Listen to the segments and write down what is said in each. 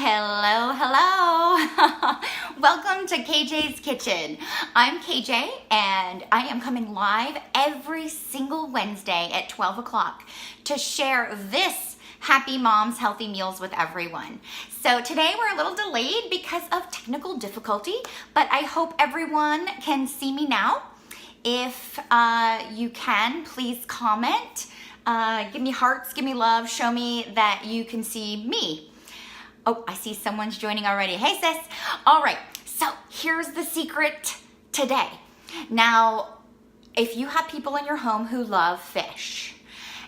Hello, hello. Welcome to KJ's Kitchen. I'm KJ and I am coming live every single Wednesday at 12 o'clock to share this Happy Moms Healthy Meals with everyone. So today we're a little delayed because of technical difficulty, but I hope everyone can see me now. If you can, please comment. Give me hearts, give me love, show me that you can see me. Oh, I see someone's joining already. Hey sis. All right, so here's the secret today. Now, if you have people in your home who love fish,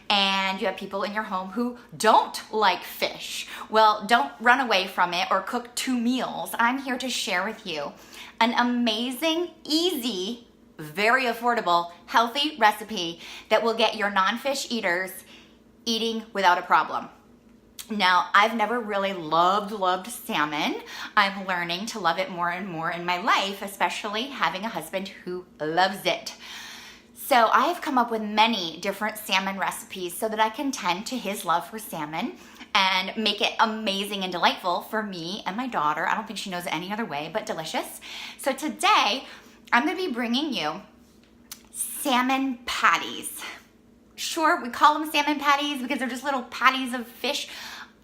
and you have people in your home who don't like fish, well, don't run away from it or cook 2 meals. I'm here to share with you an amazing, easy, very affordable, healthy recipe that will get your non-fish eaters eating without a problem. Now, I've never really loved salmon. I'm learning to love it more and more in my life, especially having a husband who loves it. So I have come up with many different salmon recipes so that I can tend to his love for salmon and make it amazing and delightful for me and my daughter. I don't think she knows it any other way, but delicious. So today, I'm gonna be bringing you salmon patties. Sure, we call them salmon patties because they're just little patties of fish.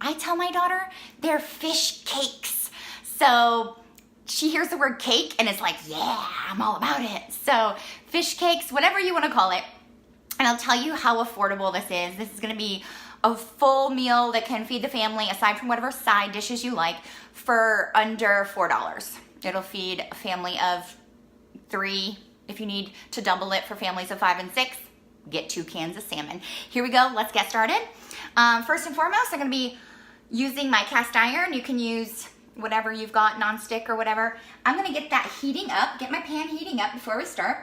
I tell my daughter they're fish cakes. So she hears the word cake and is like, yeah, I'm all about it. So fish cakes, whatever you want to call it. And I'll tell you how affordable this is. This is going to be a full meal that can feed the family, aside from whatever side dishes you like, for under $4. It'll feed a family of 3. If you need to double it for families of 5 and 6, get 2 cans of salmon. Here we go. Let's get started. First and foremost, I'm going to be using my cast iron. You can use whatever you've got, non-stick or whatever. I'm going to get that heating up, get my pan heating up before we start.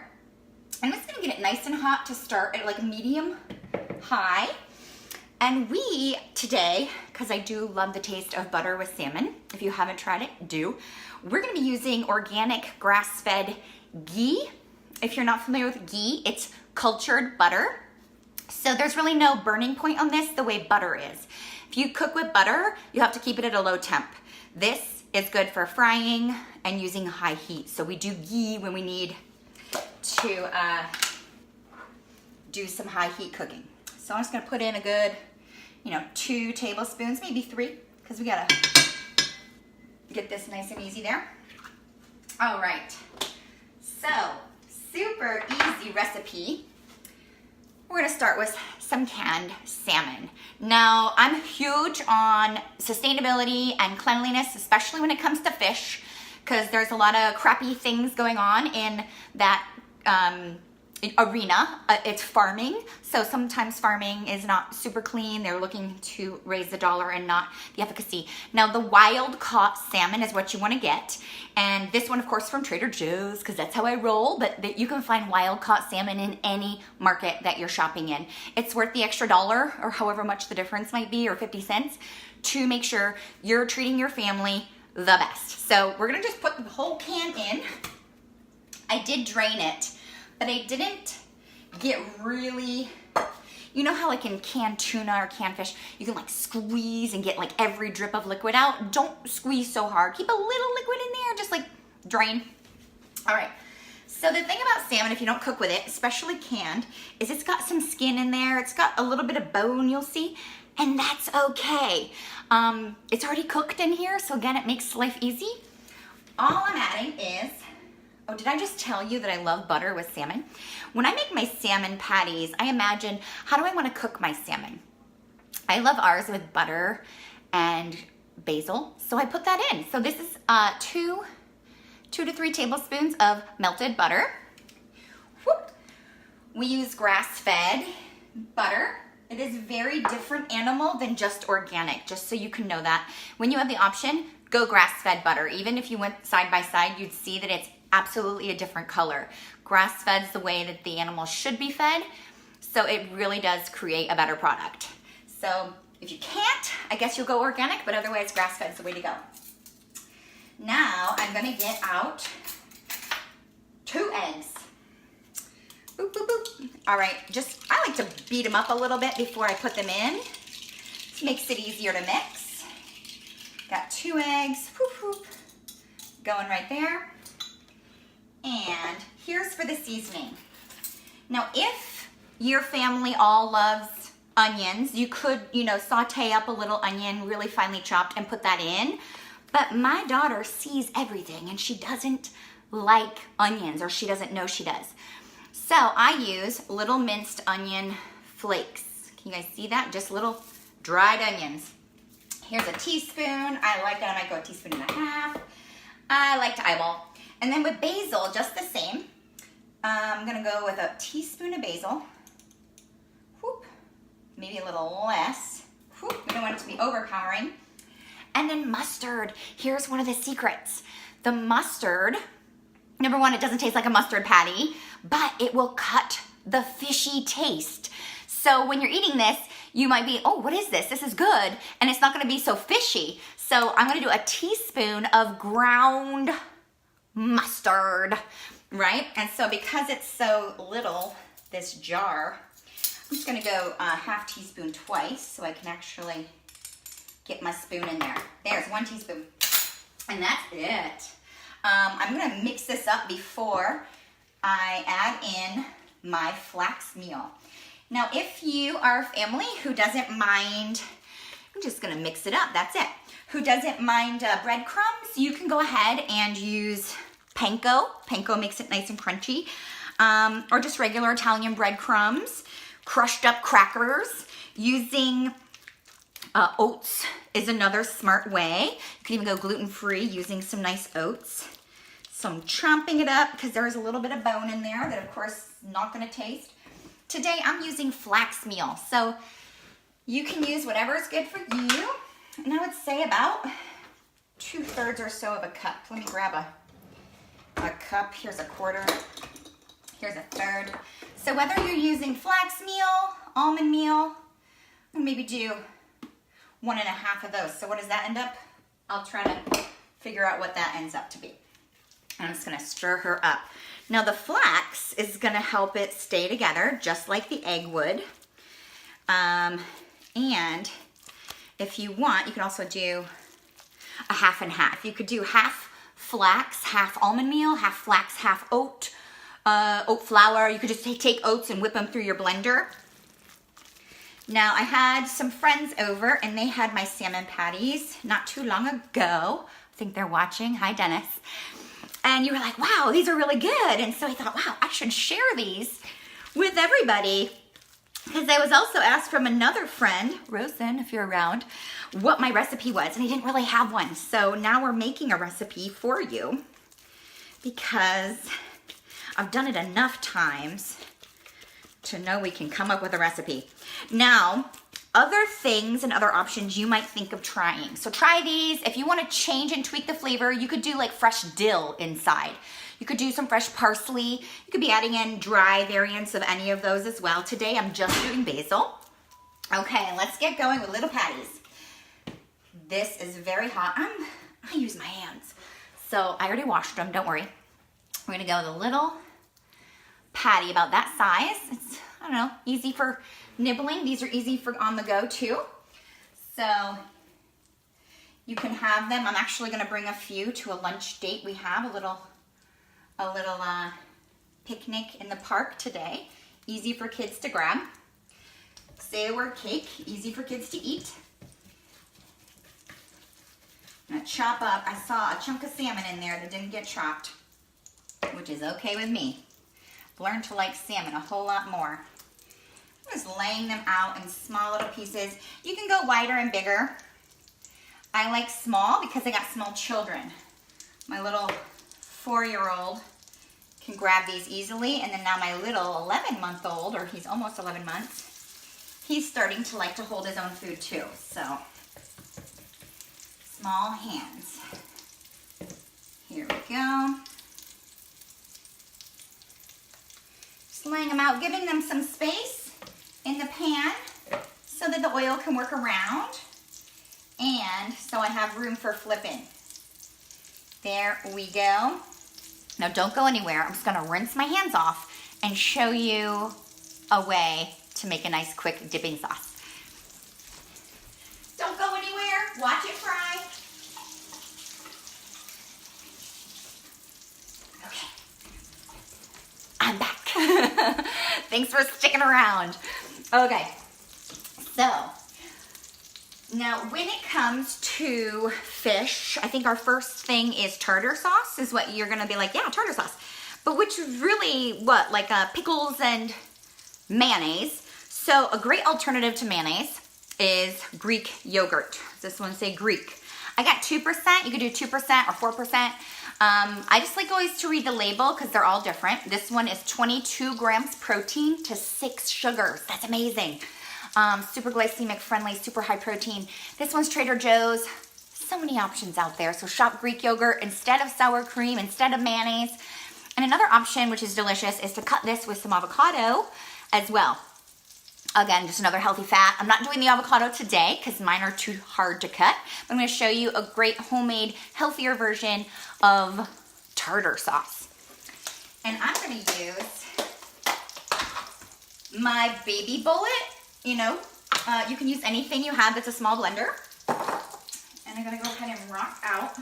I'm just going to get it nice and hot to start at like medium high. And we today, because I do love the taste of butter with salmon, if you haven't tried it, do. We're going to be using organic grass-fed ghee. If you're not familiar with ghee, it's cultured butter. So there's really no burning point on this the way butter is. If you cook with butter, you have to keep it at a low temp. This is good for frying and using high heat. So we do ghee when we need to do some high heat cooking. So I'm just gonna put in a good, 2 tablespoons, maybe 3, because we gotta get this nice and easy there. All right, so super easy recipe. We're gonna start with some canned salmon. Now, I'm huge on sustainability and cleanliness, especially when it comes to fish, because there's a lot of crappy things going on in that arena. It's farming, so sometimes farming is not super clean. They're looking to raise the dollar and not the efficacy. Now, the wild caught salmon is what you want to get, and this one, of course, from Trader Joe's, because that's how I roll, but you can find wild caught salmon in any market that you're shopping in. It's worth the extra $1 or however much the difference might be, or 50 cents, to make sure you're treating your family the best. So we're gonna just put the whole can in. I did drain it, but I didn't get really, you know how like in canned tuna or canned fish, you can like squeeze and get like every drip of liquid out? Don't squeeze so hard. Keep a little liquid in there, just like drain. All right, so the thing about salmon, if you don't cook with it, especially canned, is it's got some skin in there. It's got a little bit of bone, you'll see, and that's okay. It's already cooked in here, so again, it makes life easy. All I'm adding is, oh, did I just tell you that I love butter with salmon? When I make my salmon patties, I imagine, how do I want to cook my salmon? I love ours with butter and basil, so I put that in. So this is 2 to 3 tablespoons of melted butter. Whoop. We use grass-fed butter. It is a very different animal than just organic, just so you can know that. When you have the option, go grass-fed butter. Even if you went side by side, you'd see that it's absolutely a different color. Grass-fed's the way that the animal should be fed, so it really does create a better product. So if you can't, I guess you'll go organic, but otherwise grass-fed's the way to go. Now I'm gonna get out 2 eggs. Boop, boop, boop. All right, I like to beat them up a little bit before I put them in. This makes it easier to mix. Got 2 eggs, whoop, whoop, going right there. And here's for the seasoning. Now, if your family all loves onions, you could, saute up a little onion, really finely chopped, and put that in. But my daughter sees everything, and she doesn't like onions, or she doesn't know she does. So I use little minced onion flakes. Can you guys see that? Just little dried onions. Here's a teaspoon. I like that. I might go a teaspoon and a half. I like to eyeball. And then with basil, just the same. I'm gonna go with a teaspoon of basil. Whoop. Maybe a little less. Whoop. We don't want it to be overpowering. And then mustard. Here's one of the secrets. The mustard, number one, it doesn't taste like a mustard patty, but it will cut the fishy taste. So when you're eating this, you might be, oh, what is this? This is good. And it's not gonna be so fishy. So I'm gonna do a teaspoon of ground mustard, right? And so because it's so little, this jar, I'm just gonna go a half teaspoon twice so I can actually get my spoon in there. There's 1 teaspoon. And that's it. I'm gonna mix this up before I add in my flax meal. Now, if you are a family who doesn't mind, I'm just gonna mix it up, that's it. Who doesn't mind breadcrumbs, you can go ahead and use panko. Panko makes it nice and crunchy. Or just regular Italian breadcrumbs, crushed up crackers. Using oats is another smart way. You can even go gluten-free using some nice oats. So I'm chomping it up because there's a little bit of bone in there that, of course, not gonna taste. Today, I'm using flax meal. So you can use whatever is good for you. And I would say about 2/3 or so of a cup. Let me grab a cup. Here's a quarter. Here's a third. So whether you're using flax meal, almond meal, and maybe do 1.5 of those. So what does that end up? I'll try to figure out what that ends up to be. I'm just gonna stir her up. Now the flax is gonna help it stay together just like the egg would. And if you want, you can also do a half and half. You could do half flax, half almond meal, half flax, half oat flour. You could just take oats and whip them through your blender. Now I had some friends over and they had my salmon patties not too long ago. I think they're watching. Hi, Dennis. And you were like, wow, these are really good. And so I thought, wow, I should share these with everybody. Because I was also asked from another friend, Rosen, if you're around, what my recipe was. And I didn't really have one. So now we're making a recipe for you because I've done it enough times to know we can come up with a recipe. Now, other things and other options you might think of trying. So try these. If you want to change and tweak the flavor, you could do like fresh dill inside. You could do some fresh parsley. You could be adding in dry variants of any of those as well. Today, I'm just doing basil. Okay, let's get going with little patties. This is very hot. I use my hands. So I already washed them, don't worry. We're gonna go with a little patty about that size. It's, I don't know, easy for nibbling. These are easy for on the go too. So you can have them. I'm actually gonna bring a few to a lunch date. We have a little picnic in the park today. Easy for kids to grab. Say the word cake, easy for kids to eat. I'm gonna chop up, I saw a chunk of salmon in there that didn't get chopped, which is okay with me. I've learned to like salmon a whole lot more. I'm just laying them out in small little pieces. You can go wider and bigger. I like small because I got small children. My little 4-year-old can grab these easily, and then now my little 11-month-old, or he's almost 11 months, he's starting to like to hold his own food too. So small hands. Here we go. Just laying them out, giving them some space in the pan so that the oil can work around, and so I have room for flipping. There we go. Now don't go anywhere. I'm just gonna rinse my hands off and show you a way to make a nice quick dipping sauce. Don't go anywhere, watch it fry. Thanks for sticking around. Okay, so now when it comes to fish, I think our first thing is tartar sauce is what you're gonna be like, yeah, tartar sauce. But which is really what, like pickles and mayonnaise. So a great alternative to mayonnaise is Greek yogurt. Does this one say Greek? I got 2%, you could do 2% or 4%. I just like always to read the label because they're all different. This one is 22 grams protein to 6 sugars. That's amazing. Super glycemic friendly, super high protein. This one's Trader Joe's. So many options out there. So shop Greek yogurt instead of sour cream, instead of mayonnaise. And another option, which is delicious, is to cut this with some avocado as well. Again, just another healthy fat. I'm not doing the avocado today because mine are too hard to cut. But I'm going to show you a great homemade, healthier version of tartar sauce. And I'm going to use my baby bullet. You know, you can use anything you have that's a small blender. And I'm going to go ahead and rock out.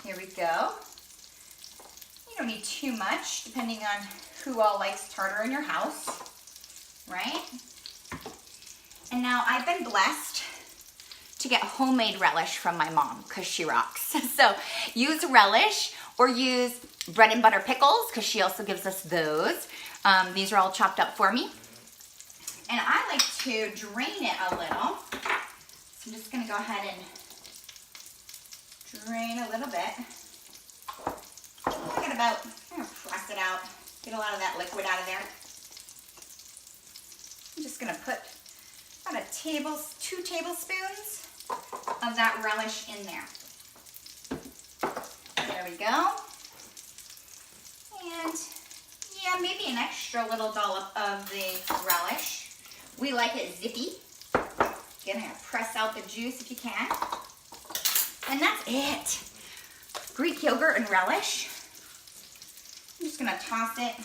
Here we go. You don't need too much, depending on who all likes tartar in your house. Right? And now I've been blessed to get homemade relish from my mom because she rocks. So use relish or use bread and butter pickles because she also gives us those. These are all chopped up for me. And I like to drain it a little. So I'm just going to go ahead and drain a little bit. I'm going to press it out, get a lot of that liquid out of there. I'm just going to put about 2 tablespoons of that relish in there. There we go. And yeah, maybe an extra little dollop of the relish. We like it zippy. Gonna press out the juice if you can. And that's it. Greek yogurt and relish. I'm just gonna toss it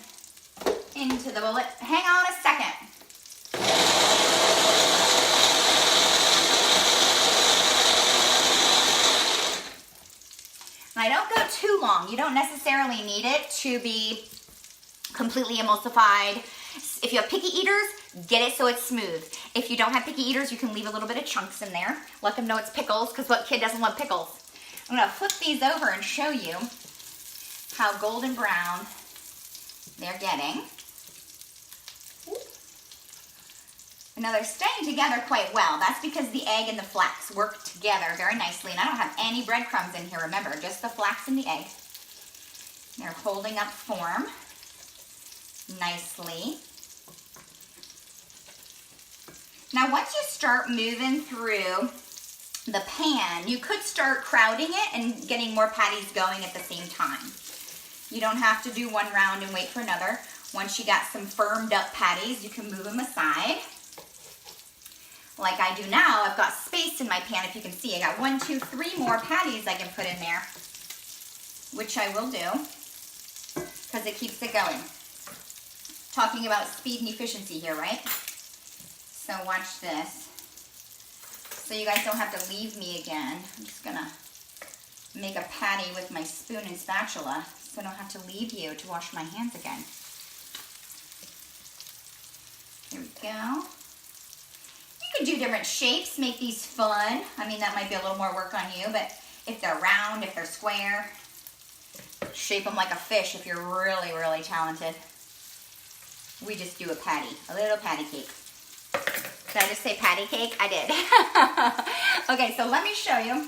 into the bullet. Hang on a second. I don't go too long. You don't necessarily need it to be completely emulsified. If you have picky eaters, get it so it's smooth. If you don't have picky eaters, you can leave a little bit of chunks in there. Let them know it's pickles, because what kid doesn't love pickles? I'm gonna flip these over and show you how golden brown they're getting. Now they're staying together quite well. That's because the egg and the flax work together very nicely. And I don't have any breadcrumbs in here, remember, just the flax and the egg. They're holding up form nicely. Now once you start moving through the pan, you could start crowding it and getting more patties going at the same time. You don't have to do one round and wait for another. Once you got some firmed up patties, you can move them aside. Like I do now, I've got space in my pan, if you can see. I got 1, 2, 3 more patties I can put in there, which I will do, because it keeps it going. Talking about speed and efficiency here, right? So watch this. So you guys don't have to leave me again. I'm just gonna make a patty with my spoon and spatula, so I don't have to leave you to wash my hands again. Here we go. You can do different shapes, make these fun. I mean, that might be a little more work on you, but if they're round, if they're square, shape them like a fish if you're really, really talented. We just do a patty, a little patty cake. Did I just say patty cake? I did. Okay, so let me show you.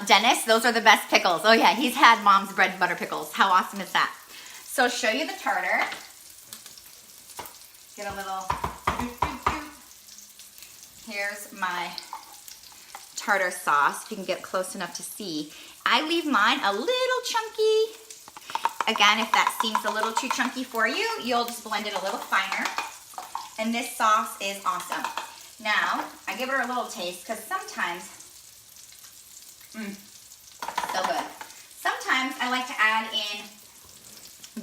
Dennis, those are the best pickles. Oh yeah, he's had mom's bread and butter pickles. How awesome is that? So I'll show you the tartar. Get a little... Here's my tartar sauce, if you can get close enough to see. I leave mine a little chunky. Again, if that seems a little too chunky for you, you'll just blend it a little finer. And this sauce is awesome. Now, I give her a little taste because sometimes, so good. Sometimes I like to add in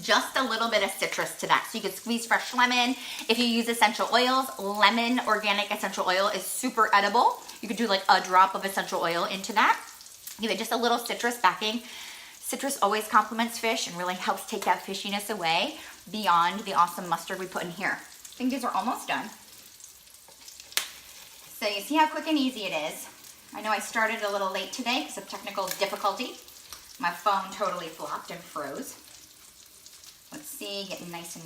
just a little bit of citrus to that. So you could squeeze fresh lemon. If you use essential oils, lemon organic essential oil is super edible. You could do like a drop of essential oil into that. Give it just a little citrus backing. Citrus always complements fish and really helps take that fishiness away beyond the awesome mustard we put in here. I think these are almost done. So you see how quick and easy it is. I know I started a little late today because of technical difficulty. My phone totally flopped and froze. Let's see, getting nice and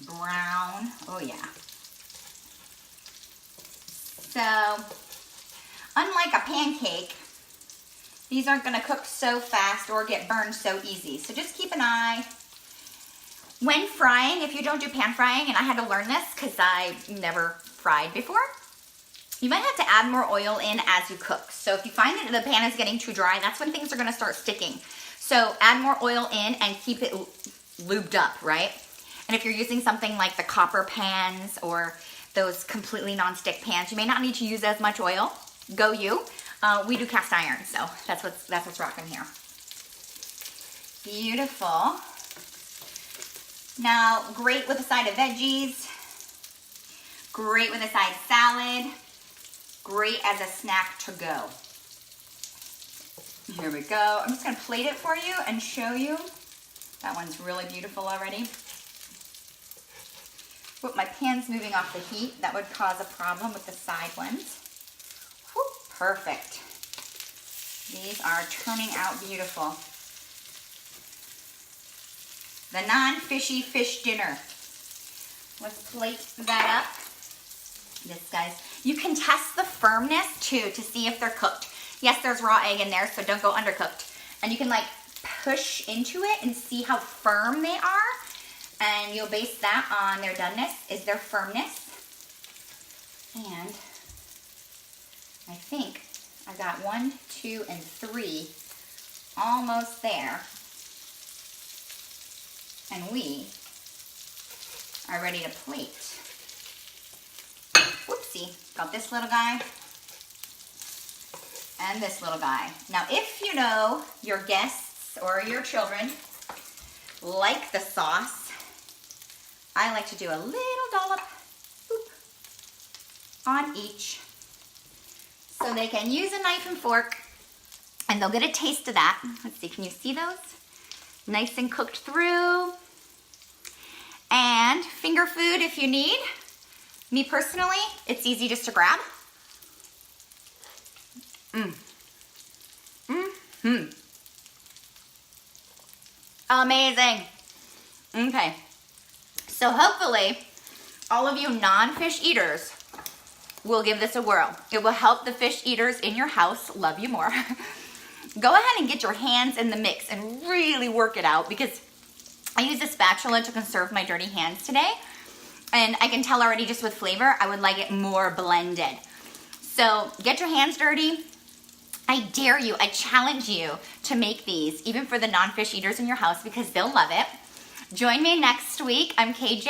brown. Oh yeah. So, unlike a pancake, these aren't gonna cook so fast or get burned so easy. So just keep an eye. When frying, if you don't do pan frying, and I had to learn this because I never fried before, you might have to add more oil in as you cook. So if you find that the pan is getting too dry, that's when things are gonna start sticking. So add more oil in and keep it lubed up, right? And if you're using something like the copper pans or those completely non-stick pans, you may not need to use as much oil. Go you. We do cast iron, so that's what's rocking here. Beautiful. Now, great with a side of veggies, great with a side salad, great as a snack to go. Here we go. I'm just gonna plate it for you and show you. That one's really beautiful already. Whoop, my pan's moving off the heat. That would cause a problem with the side ones. Whoop, perfect. These are turning out beautiful. The non-fishy fish dinner. Let's plate that up. This, guys, you can test the firmness too to see if they're cooked. Yes, there's raw egg in there, so don't go undercooked. And you can like push into it and see how firm they are. And you'll base that on their doneness, is their firmness. And I think I got 1, 2, and 3 almost there. And we are ready to plate. Whoopsie, got this little guy and this little guy. Now, if you know your guests or your children like the sauce, I like to do a little dollop on each so they can use a knife and fork and they'll get a taste of that. Let's see, can you see those? Nice and cooked through. And finger food if you need. Me personally, it's easy just to grab. Amazing. Okay. So hopefully, all of you non-fish eaters will give this a whirl. It will help the fish eaters in your house love you more. Go ahead and get your hands in the mix and really work it out because I use a spatula to conserve my dirty hands today. And I can tell already just with flavor, I would like it more blended. So get your hands dirty. I dare you, I challenge you to make these, even for the non-fish eaters in your house because they'll love it. Join me next week. I'm KJ.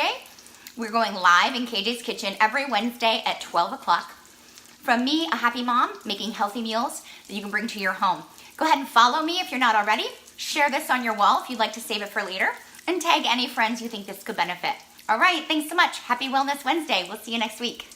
We're going live in KJ's Kitchen every Wednesday at 12 o'clock. From me, a happy mom, making healthy meals that you can bring to your home. Go ahead and follow me if you're not already. Share this on your wall if you'd like to save it for later. And tag any friends you think this could benefit. All right, thanks so much. Happy Wellness Wednesday. We'll see you next week.